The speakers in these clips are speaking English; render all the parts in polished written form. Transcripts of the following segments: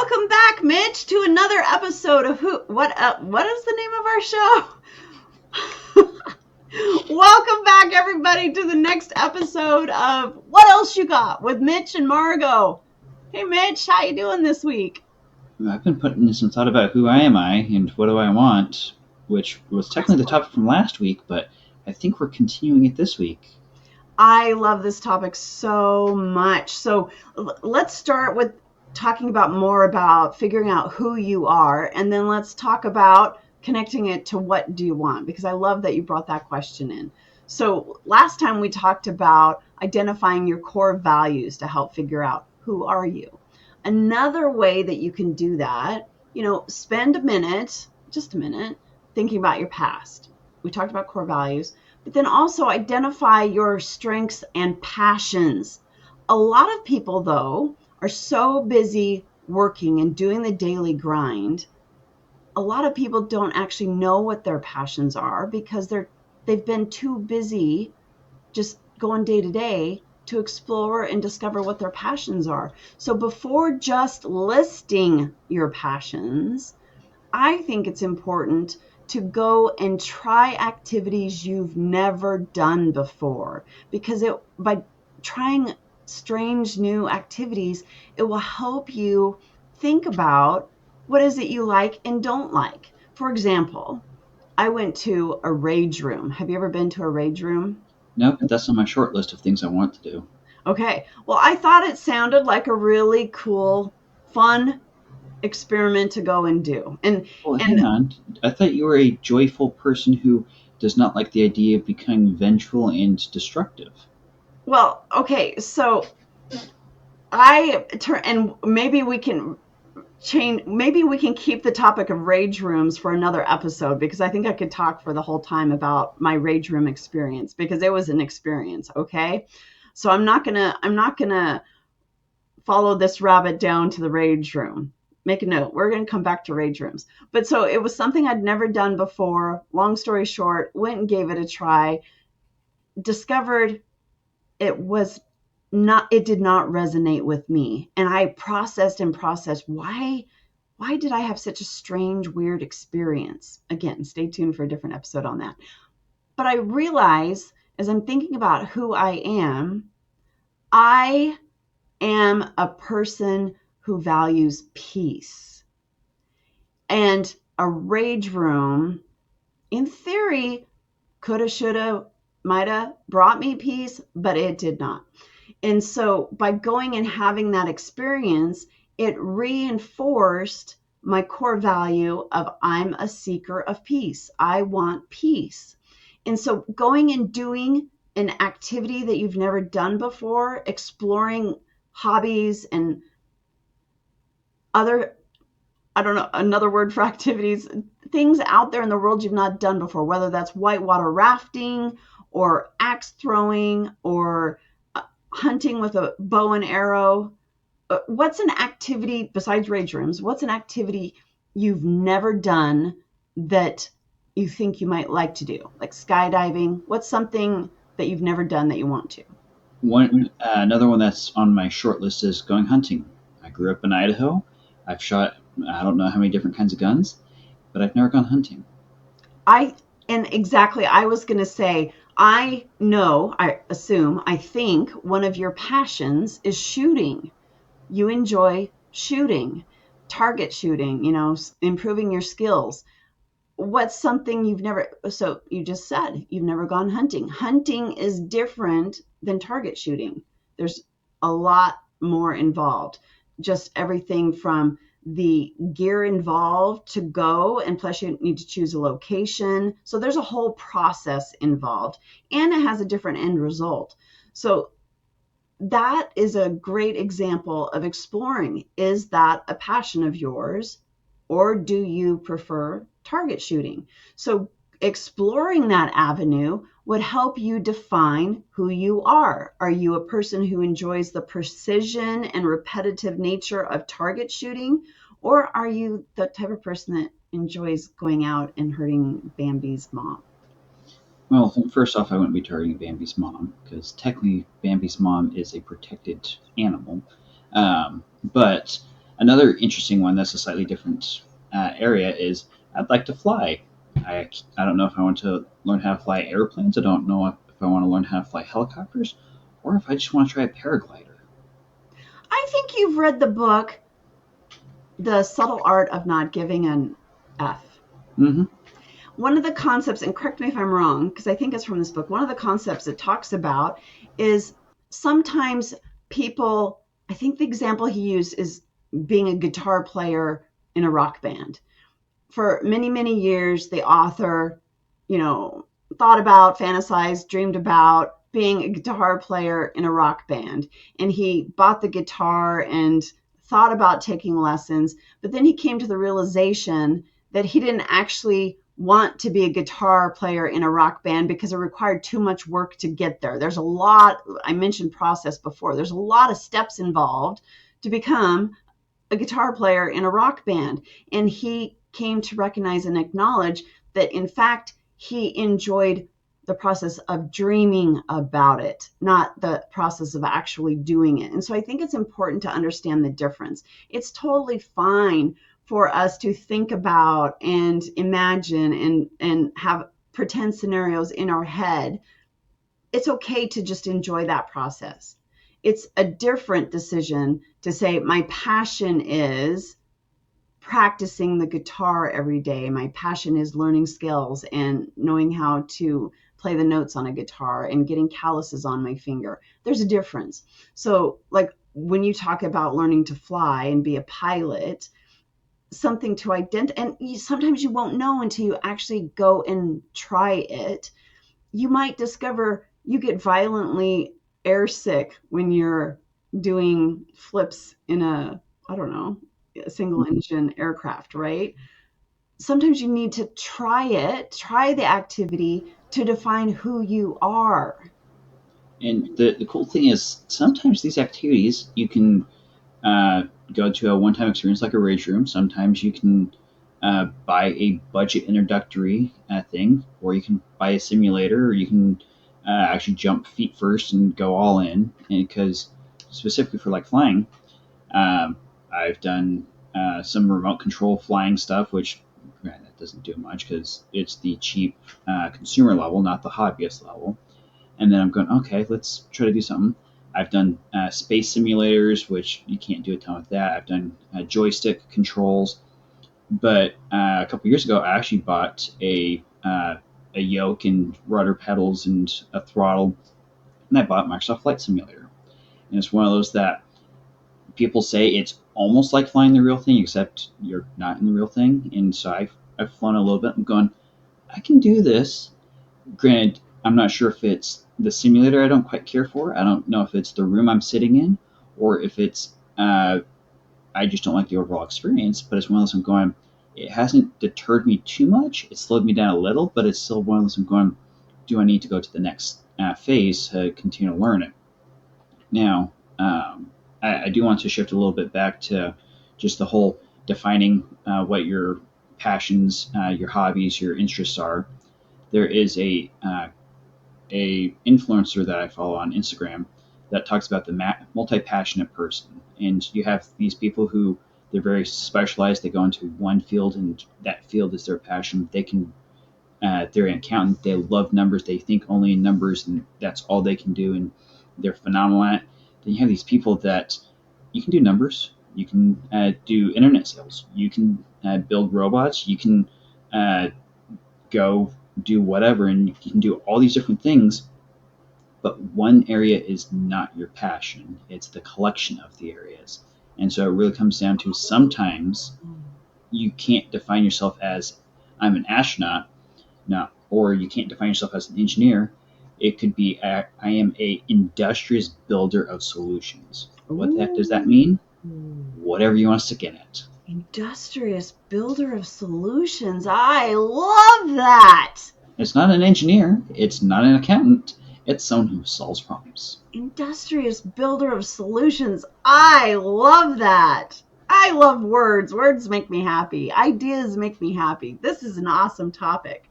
Welcome back, Mitch, to another episode of what is the name of our show? Welcome back, everybody, to the next episode of What Else You Got with Mitch and Margot. Hey, Mitch, how you doing this week? I've been putting some thought about who am I and what do I want, which was technically the topic from last week, but I think we're continuing it this week. I love this topic so much. So let's start with talking more about figuring out who you are, and then let's talk about connecting it to what do you want, because I love that you brought that question in. So last time we talked about identifying your core values to help figure out who are you. Another way that you can do that, spend just a minute, thinking about your past. We talked about core values, but then also identify your strengths and passions. A lot of people, though, are so busy working and doing the daily grind. A lot of people don't actually know what their passions are because they've been too busy just going day to day to explore and discover what their passions are. So before just listing your passions, I think it's important to go and try activities you've never done before, because by trying strange new activities, it will help you think about what is it you like and don't like. For example, I went to a rage room. Have you ever been to a rage room? Nope, but that's on my short list of things I want to do. Okay. Well, I thought it sounded like a really cool, fun experiment to go and do. Well, And hang on. I thought you were a joyful person who does not like the idea of becoming vengeful and destructive. well, okay, so and maybe we can keep the topic of rage rooms for another episode, because I think I could talk for the whole time about my rage room experience, because it was an experience, okay? So I'm not gonna follow this rabbit down to the rage room. Make a note. We're going to come back to rage rooms. But so it was something I'd never done before. Long story short, went and gave it a try. Discovered it did not resonate with me. And I processed why did I have such a strange, weird experience? Again, stay tuned for a different episode on that. But I realize, as I'm thinking about who I am a person who values peace. And a rage room, in theory, coulda, shoulda, mighta brought me peace, but it did not. And so by going and having that experience, it reinforced my core value of I'm a seeker of peace. I want peace. And so going and doing an activity that you've never done before, exploring hobbies and other, I don't know, another word for activities, things out there in the world you've not done before, whether that's whitewater rafting or axe throwing or hunting with a bow and arrow. What's an activity besides rage rooms? What's an activity you've never done that you think you might like to do? Like skydiving? What's something that you've never done that you want to? Another one that's on my short list is going hunting. I grew up in Idaho. I've shot I don't know how many different kinds of guns, but I've never gone hunting. I was going to say, I think one of your passions is shooting. You enjoy shooting, target shooting, improving your skills. What's something so you just said you've never gone hunting. Hunting is different than target shooting. There's a lot more involved. Just everything from the gear involved to go, and plus you need to choose a location. So there's a whole process involved, and it has a different end result. So that is a great example of exploring. Is that a passion of yours, or do you prefer target shooting? So exploring that avenue would help you define who you are. Are you a person who enjoys the precision and repetitive nature of target shooting, or are you the type of person that enjoys going out and hurting Bambi's mom? Well, first off, I wouldn't be targeting Bambi's mom because technically Bambi's mom is a protected animal. But Another interesting one that's a slightly different area is I'd like to fly. I don't know if I want to learn how to fly airplanes. I don't know if I want to learn how to fly helicopters, or if I just want to try a paraglider. I think you've read the book, The Subtle Art of Not Giving an F. Mm-hmm. One of the concepts, and correct me if I'm wrong, because I think it's from this book, one of the concepts it talks about is sometimes people, I think the example he used is being a guitar player in a rock band. For many, many years, the author, you know, thought about, fantasized, dreamed about being a guitar player in a rock band. And he bought the guitar and thought about taking lessons. But then he came to the realization that he didn't actually want to be a guitar player in a rock band because it required too much work to get there. There's a lot, I mentioned process before, there's a lot of steps involved to become a guitar player in a rock band. And he came to recognize and acknowledge that, in fact, he enjoyed the process of dreaming about it, not the process of actually doing it. And so I think it's important to understand the difference. It's totally fine for us to think about and imagine and have pretend scenarios in our head. It's okay to just enjoy that process. It's a different decision to say, my passion is practicing the guitar every day. My passion is learning skills and knowing how to play the notes on a guitar and getting calluses on my finger. There's a difference. So, like when you talk about learning to fly and be a pilot, something to identify, and sometimes you won't know until you actually go and try it. You might discover you get violently airsick when you're doing flips in a, I don't know, a single engine aircraft, right? Sometimes you need to try it, try the activity to define who you are. And the cool thing is sometimes these activities you can uh, go to a one-time experience like a rage room. Sometimes you can buy a budget introductory thing, or you can buy a simulator, or you can actually jump feet first and go all in. Because specifically for like flying, I've done some remote control flying stuff, which that doesn't do much because it's the cheap consumer level, not the hobbyist level. And then I'm going, okay, let's try to do something. I've done space simulators, which you can't do a ton with that. I've done joystick controls, but a couple years ago, I actually bought a yoke and rudder pedals and a throttle, and I bought Microsoft Flight Simulator. And it's one of those that people say it's almost like flying the real thing, except you're not in the real thing. And so I've flown a little bit. I'm going, I can do this. Granted, I'm not sure if it's the simulator I don't quite care for. I don't know if it's the room I'm sitting in, or if it's I just don't like the overall experience. But it's one of those I'm going. It hasn't deterred me too much. It slowed me down a little, but it's still one of those I'm going. Do I need to go to the next phase to continue to learn it? Now, I do want to shift a little bit back to just the whole defining what your passions, your hobbies, your interests are. There is a influencer that I follow on Instagram that talks about the multi passionate person, and you have these people who they're very specialized. They go into one field, and that field is their passion. They can they're an accountant. They love numbers. They think only in numbers, and that's all they can do, and they're phenomenal at it. Then you have these people that you can do numbers. You can do internet sales. You can build robots. You can uh, go do whatever, and you can do all these different things. But one area is not your passion, it's the collection of the areas. And so it really comes down to sometimes you can't define yourself as I'm an astronaut, no, or you can't define yourself as an engineer. It could be I am a industrious builder of solutions. What the heck does that mean? Ooh. Whatever you want to stick in it. Industrious builder of solutions. I love that. It's not an engineer. It's not an accountant. It's someone who solves problems. Industrious builder of solutions. I love that. I love words. Words make me happy. Ideas make me happy. This is an awesome topic.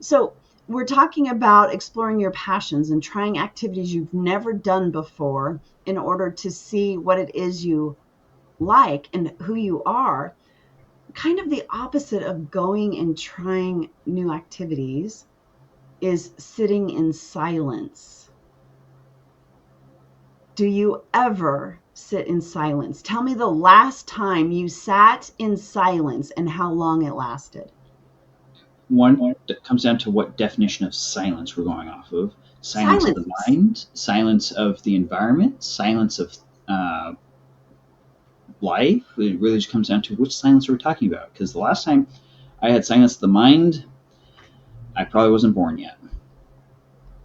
So we're talking about exploring your passions and trying activities you've never done before in order to see what it is you like and who you are, kind of the opposite of going and trying new activities is sitting in silence. Do you ever sit in silence? Tell me the last time you sat in silence and how long it lasted. One that comes down to what definition of silence we're going off of: silence of the Silence. mind, silence of the environment, silence of uh, life. It really just comes down to which silence we're talking about. Because the last time I had silence of the mind, I probably wasn't born yet.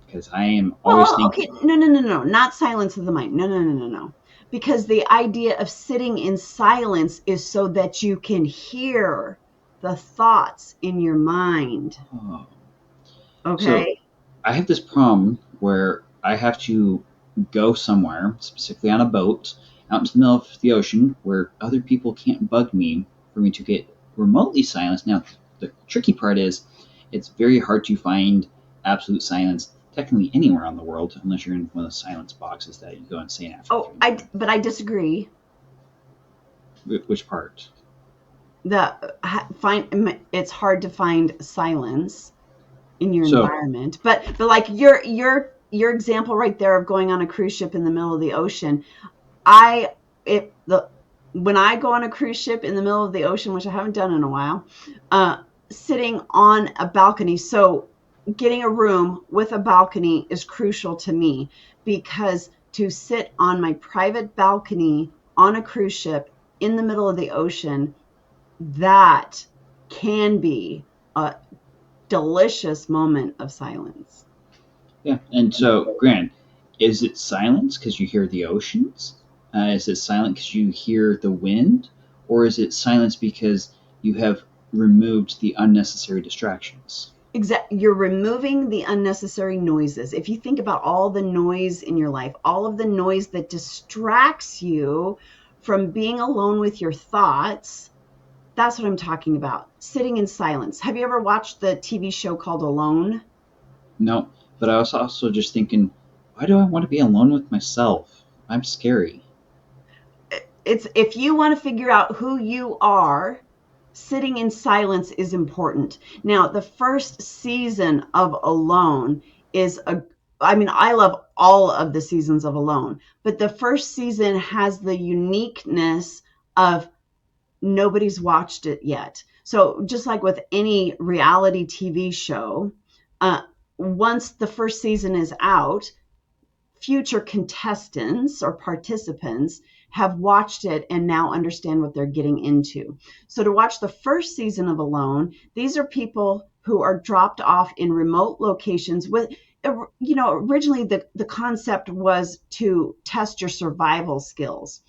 Because I am always Well, okay, thinking. no, no, no, no, not silence of the mind. No, no, no, no, no. Because the idea of sitting in silence is so that you can hear the thoughts in your mind. Oh. So Okay? I have this problem where I have to go somewhere, specifically on a boat, out into the middle of the ocean where other people can't bug me for me to get remotely silenced. Now, the tricky part is it's very hard to find absolute silence technically anywhere on the world unless you're in one of the silence boxes that you go insane after a Oh, few but I disagree. minutes. Which part? Find it's hard to find silence in your So, environment. But like your example right there of going on a cruise ship in the middle of the ocean, I it the when I go on a cruise ship in the middle of the ocean, which I haven't done in a while, uh, sitting on a balcony. So getting a room with a balcony is crucial to me because to sit on my private balcony on a cruise ship in the middle of the ocean, that can be a delicious moment of silence. yeah. And so, Grant, is it silence because you hear the oceans? Is it silent because you hear the wind? Or is it silence because you have removed the unnecessary distractions? You're removing the unnecessary noises. If you think about all the noise in your life, all of the noise that distracts you from being alone with your thoughts, that's what I'm talking about. Sitting in silence. Have you ever watched the TV show called Alone? No. But I was also just thinking, why do I want to be alone with myself? I'm scary. It's if you want to figure out who you are, sitting in silence is important. Now, the first season of Alone is a I mean, I love all of the seasons of Alone, but the first season has the uniqueness of nobody's watched it yet. So, just like with any reality TV show, uh, once the first season is out, future contestants or participants have watched it and now understand what they're getting into. So to watch the first season of Alone, these are people who are dropped off in remote locations with originally the concept was to test your survival skills.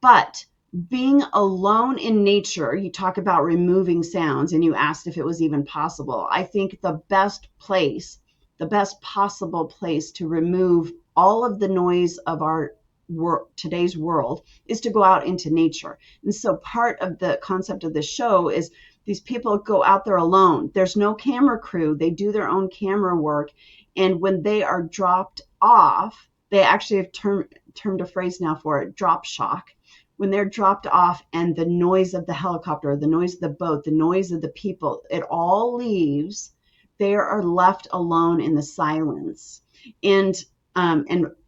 But being alone in nature, you talk about removing sounds and you asked if it was even possible. I think the best possible place to remove all of the noise of our today's world is to go out into nature. And so part of the concept of the show is these people go out there alone. There's no camera crew. They do their own camera work. And when they are dropped off, they actually have termed a phrase now for it, drop shock. When they're dropped off and the noise of the helicopter, the noise of the boat, the noise of the people, it all leaves, they are left alone in the silence. And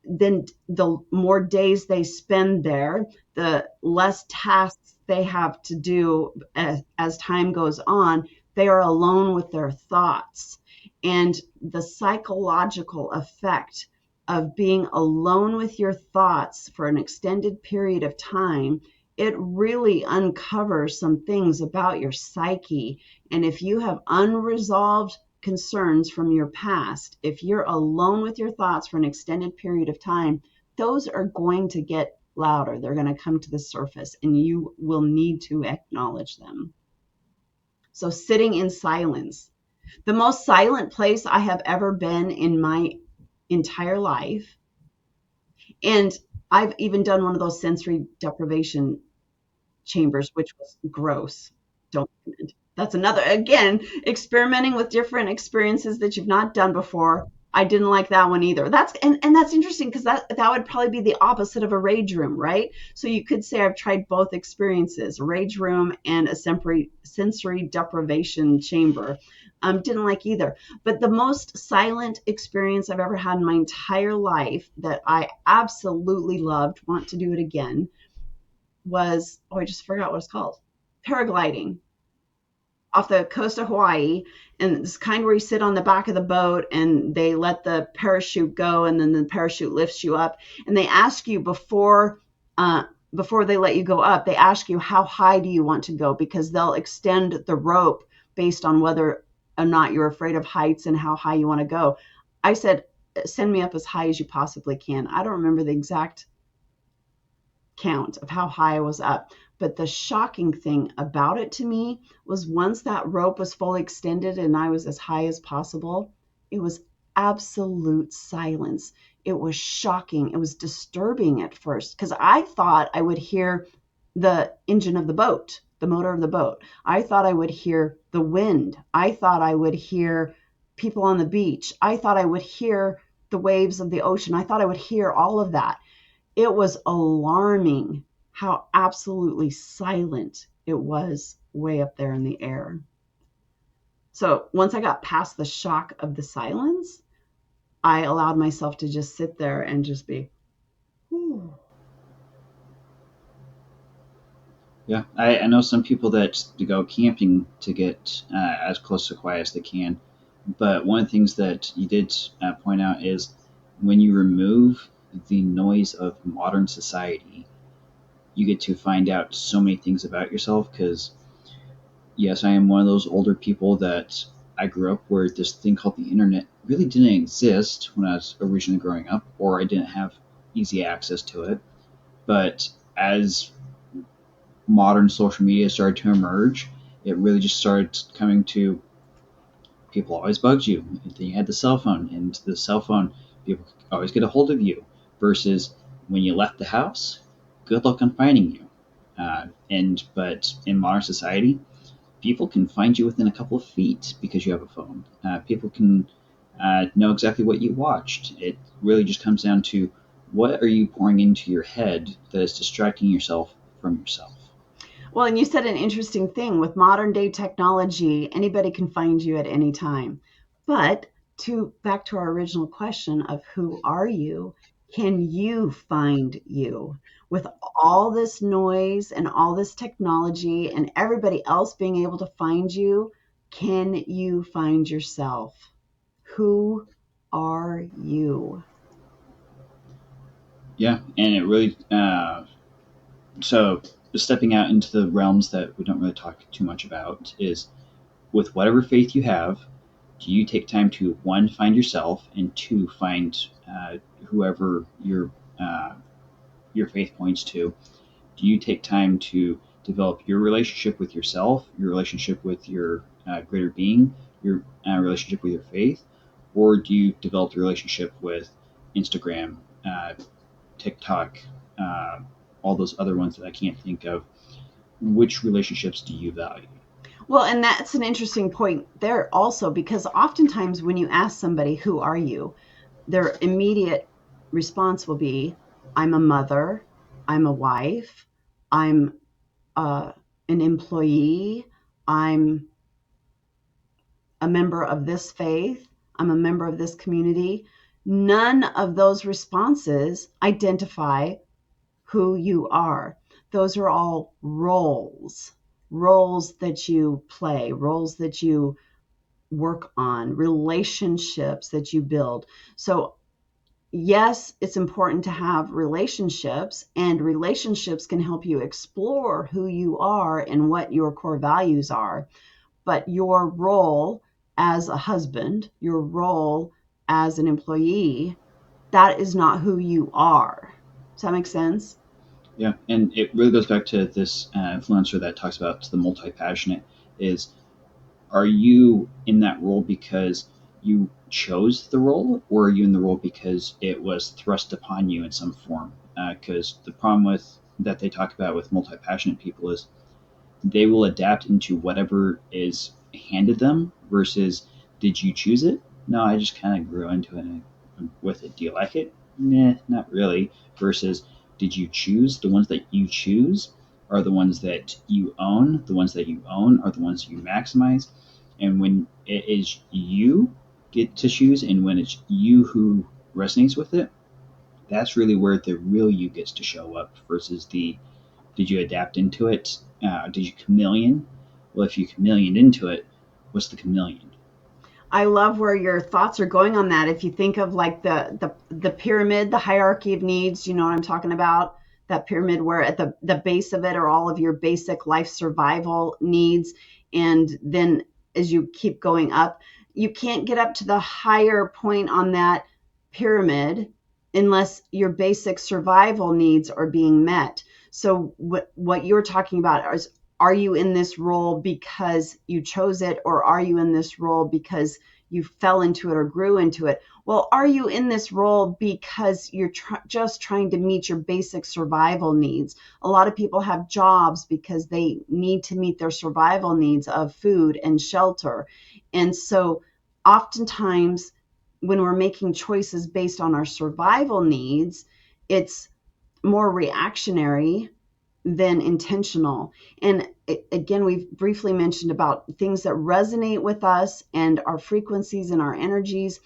then the more days they spend there, the less tasks they have to do as time goes on. They are alone with their thoughts. And the psychological effect of being alone with your thoughts for an extended period of time, it really uncovers some things about your psyche. And if you have unresolved concerns from your past, if you're alone with your thoughts for an extended period of time, those are going to get louder. They're going to come to the surface and you will need to acknowledge them. So, sitting in silence. The most silent place I have ever been in my entire life. And I've even done one of those sensory deprivation chambers, which was gross. Don't recommend. That's another, again, experimenting with different experiences that you've not done before. I didn't like that one either. And that's interesting because that would probably be the opposite of a rage room, right? So you could say I've tried both experiences, rage room and a sensory deprivation chamber. Didn't like either. But the most silent experience I've ever had in my entire life that I absolutely loved, want to do it again, was, oh, I just forgot what it's called. Paragliding off the coast of Hawaii, and it's kind where you sit on the back of the boat and they let the parachute go, and then the parachute lifts you up. And they ask you uh, before they let you go up, they ask you how high do you want to go because they'll extend the rope based on whether or not you're afraid of heights and how high you want to go. I said, send me up as high as you possibly can. I don't remember the exact count of how high I was up. But the shocking thing about it to me was once that rope was fully extended and I was as high as possible, it was absolute silence. It was shocking. It was disturbing at first because I thought I would hear the engine of the boat, the motor of the boat. I thought I would hear the wind. I thought I would hear people on the beach. I thought I would hear the waves of the ocean. I thought I would hear all of that. It was alarming how absolutely silent it was way up there in the air. So once I got past the shock of the silence, I allowed myself to just sit there and just be, whew. Yeah, I know some people that go camping to get as close to quiet as they can. But one of the things that you did point out is when you remove the noise of modern society, you get to find out so many things about yourself. Because, yes, I am one of those older people that I grew up where this thing called the internet really didn't exist when I was originally growing up, or I didn't have easy access to it. But as modern social media started to emerge, it really just started coming to people always bugged you. And then you had the cell phone, and the cell phone, people could always get a hold of you. Versus when you left the house, good luck on finding you. And but in modern society, people can find you within a couple of feet because you have a phone. People can know exactly what you watched. It really just comes down to what are you pouring into your head that is distracting yourself from yourself. Well, and you said an interesting thing with modern day technology, anybody can find you at any time. But to back to our original question of who are you, can you find you? With all this noise and all this technology and everybody else being able to find you, can you find yourself? Who are you? Yeah, and it really so stepping out into the realms that we don't really talk too much about is with whatever faith you have, do you take time to one find yourself and two find whoever uh, your faith points to? Do you take time to develop your relationship with yourself, your relationship with your greater being, your relationship with your faith, or do you develop the relationship with Instagram, TikTok, uh, all those other ones that I can't think of? Which relationships do you value? Well, and that's an interesting point there also, because oftentimes when you ask somebody, who are you? Their immediate response will be, I'm a mother, I'm a wife, I'm uh, an employee, I'm a member of this faith, I'm a member of this community. None of those responses identify who you are. Those are all roles, roles that you play, roles that you work on, relationships that you build. So yes, it's important to have relationships, and relationships can help you explore who you are and what your core values are. But your role as a husband, your role as an employee, that is not who you are. Does that make sense? Yeah, and it really goes back to this influencer that talks about the multi-passionate is are you in that role because you chose the role or are you in the role because it was thrust upon you in some form? Because the problem with that they talk about with multi-passionate people is they will adapt into whatever is handed them versus did you choose it No, I just kind of grew into it and I'm with it. Do you like it? Nah, not really. Versus, did you choose? The ones that you choose are the ones that you own. The ones that you own are the ones you maximize. And when it is you get to choose, and when it's you who resonates with it, that's really where the real you gets to show up. Versus the, did you adapt into it? Did you chameleon? Well, if you chameleoned into it, what's the chameleon? I love where your thoughts are going on that. If you think of like the pyramid, the hierarchy of needs, you know what I'm talking about? That pyramid where at the base of it are all of your basic life survival needs. And then as you keep going up, you can't get up to the higher point on that pyramid unless your basic survival needs are being met. So what you're talking about is, are you in this role because you chose it, or are you in this role because you fell into it or grew into it? Well, are you in this role because you're just trying to meet your basic survival needs? A lot of people have jobs because they need to meet their survival needs of food and shelter. And so oftentimes when we're making choices based on our survival needs, it's more reactionary than intentional. And again, we've briefly mentioned about things that resonate with us and our frequencies and our energies.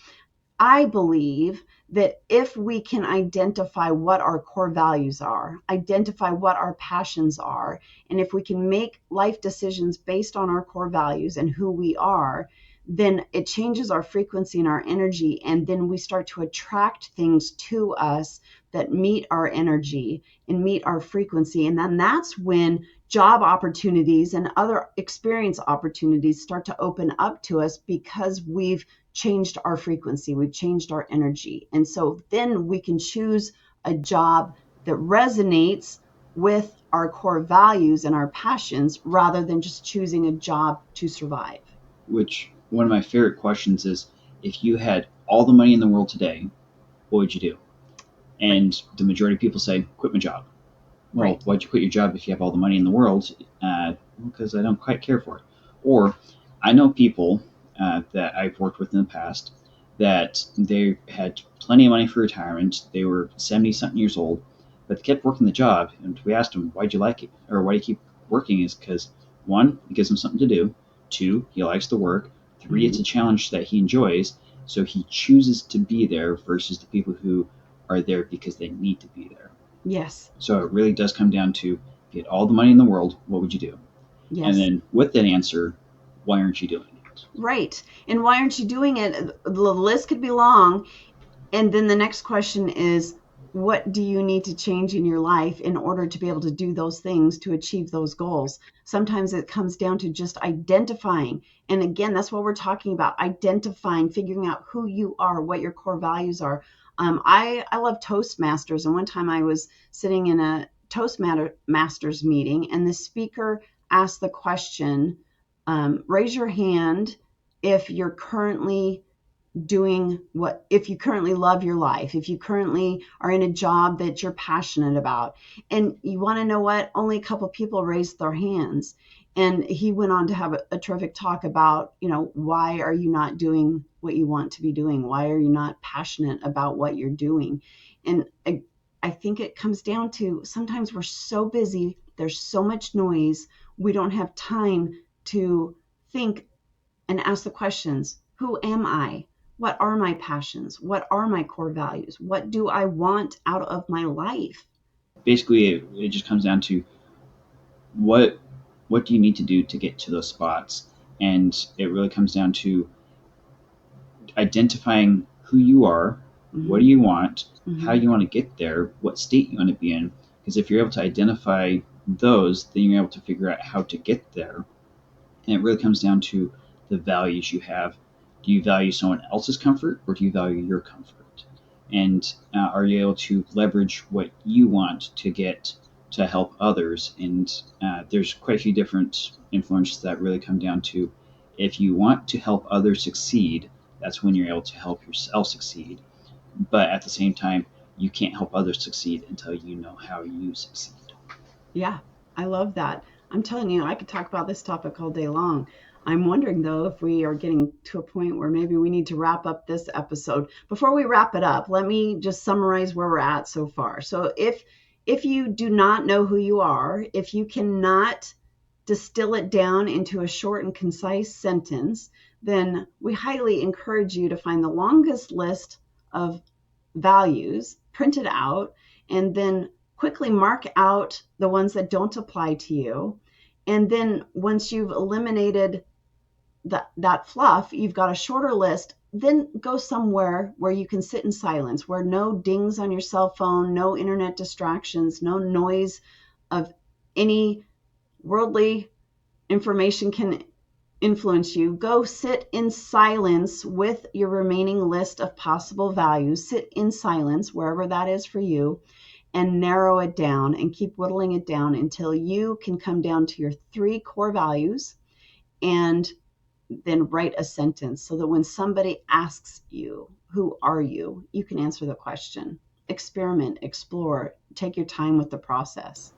I believe that if we can identify what our core values are, identify what our passions are, and if we can make life decisions based on our core values and who we are, then it changes our frequency and our energy. And then we start to attract things to us that meet our energy and meet our frequency. And then that's when job opportunities and other experience opportunities start to open up to us because we've changed our frequency, we've changed our energy. And so then we can choose a job that resonates with our core values and our passions rather than just choosing a job to survive. Which one of my favorite questions is, if you had all the money in the world today, what would you do? Right, And the majority of people say, quit my job. Well, right. why'd you quit your job if you have all the money in the world? Because I don't quite care for it. Or I know people that I've worked with in the past that they had plenty of money for retirement. They were 70 something years old, but they kept working the job. And we asked them, why'd you like it? Or why do you keep working? Is because one, it gives him something to do. Two, he likes the work. Three, it's Mm-hmm. a challenge that he enjoys. So he chooses to be there versus the people who are there because they need to be there. Yes, So it really does come down to, if you had all the money in the world, what would you do? And yes. then with that answer, why aren't you doing it? Right. And why aren't you doing it? The list could be long. And then the next question is, what do you need to change in your life in order to be able to do those things to achieve those goals? Sometimes it comes down to just identifying. And again, that's what we're talking about, identifying, figuring out who you are, what your core values are. I love Toastmasters. And one time I was sitting in a Toastmasters meeting, and the speaker asked the question, raise your hand if you're currently doing what, if you currently love your life, if you currently are in a job that you're passionate about. And you want to know what, only a couple of people raised their hands. And he went on to have a terrific talk about, why are you not doing what you want to be doing? Why are you not passionate about what you're doing? And I think it comes down to, sometimes we're so busy, there's so much noise, we don't have time to think and ask the questions: who am I? What are my passions? What are my core values? What do I want out of my life? Basically, it just comes down to, what what do you need to do to get to those spots? And it really comes down to identifying who you are, what do Mm-hmm. you want, how Mm-hmm. you want to get there, what state you want to be in. Because if you're able to identify those, then you're able to figure out how to get there. And it really comes down to the values you have. Do you value someone else's comfort, or do you value your comfort? And are you able to leverage what you want to get to help others? And there's quite a few different influences that really come down to, if you want to help others succeed, that's when you're able to help yourself succeed. But at the same time, you can't help others succeed until you know how you succeed. Yeah, I love that. I'm telling you, I could talk about this topic all day long. I'm wondering though if we are getting to a point where maybe we need to wrap up this episode. Before we wrap it up, let me just summarize where we're at so far. So if you do not know who you are, if you cannot distill it down into a short and concise sentence, then we highly encourage you to find the longest list of values, print it out, and then quickly mark out the ones that don't apply to you. And then once you've eliminated that fluff, you've got a shorter list, then go somewhere where you can sit in silence, where no dings on your cell phone, no internet distractions, no noise of any worldly information can influence you. Go sit in silence with your remaining list of possible values. Sit in silence wherever that is for you and narrow it down and keep whittling it down until you can come down to your three core values, and then write a sentence so that when somebody asks you, who are you? You can answer the question. Experiment, explore, take your time with the process.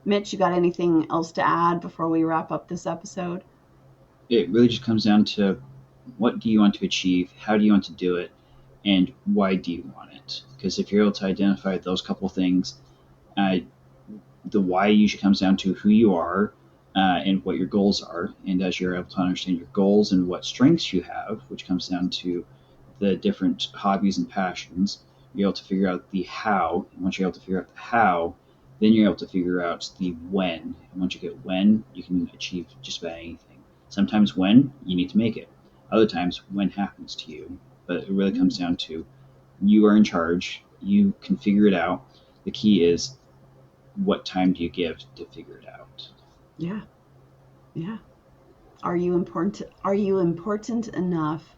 Mitch, you got anything else to add before we wrap up this episode? It really just comes down to what do you want to achieve, how do you want to do it, and why do you want it? Because if you're able to identify those couple things, uh, the why usually comes down to who you are and what your goals are. And as you're able to understand your goals and what strengths you have, which comes down to the different hobbies and passions, you're able to figure out the how. And once you're able to figure out the how, then you're able to figure out the when. And once you get when, you can achieve just about anything. Sometimes when, you need to make it. Other times, when happens to you. But it really comes down to you are in charge. You can figure it out. The key is what time do you give to figure it out? Yeah, yeah. Are you important? Are you important enough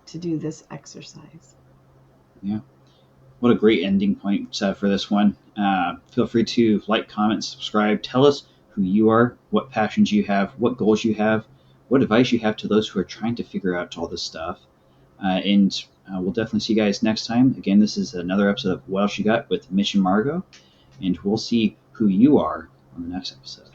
to do this exercise? Yeah. What a great ending point for this one. Feel free to like, comment, subscribe. Tell us who you are, what passions you have, what goals you have, what advice you have to those who are trying to figure out all this stuff. And we'll definitely see you guys next time. Again, this is another episode of What Else You Got with Mitch and Margot, and we'll see who you are on the next episode.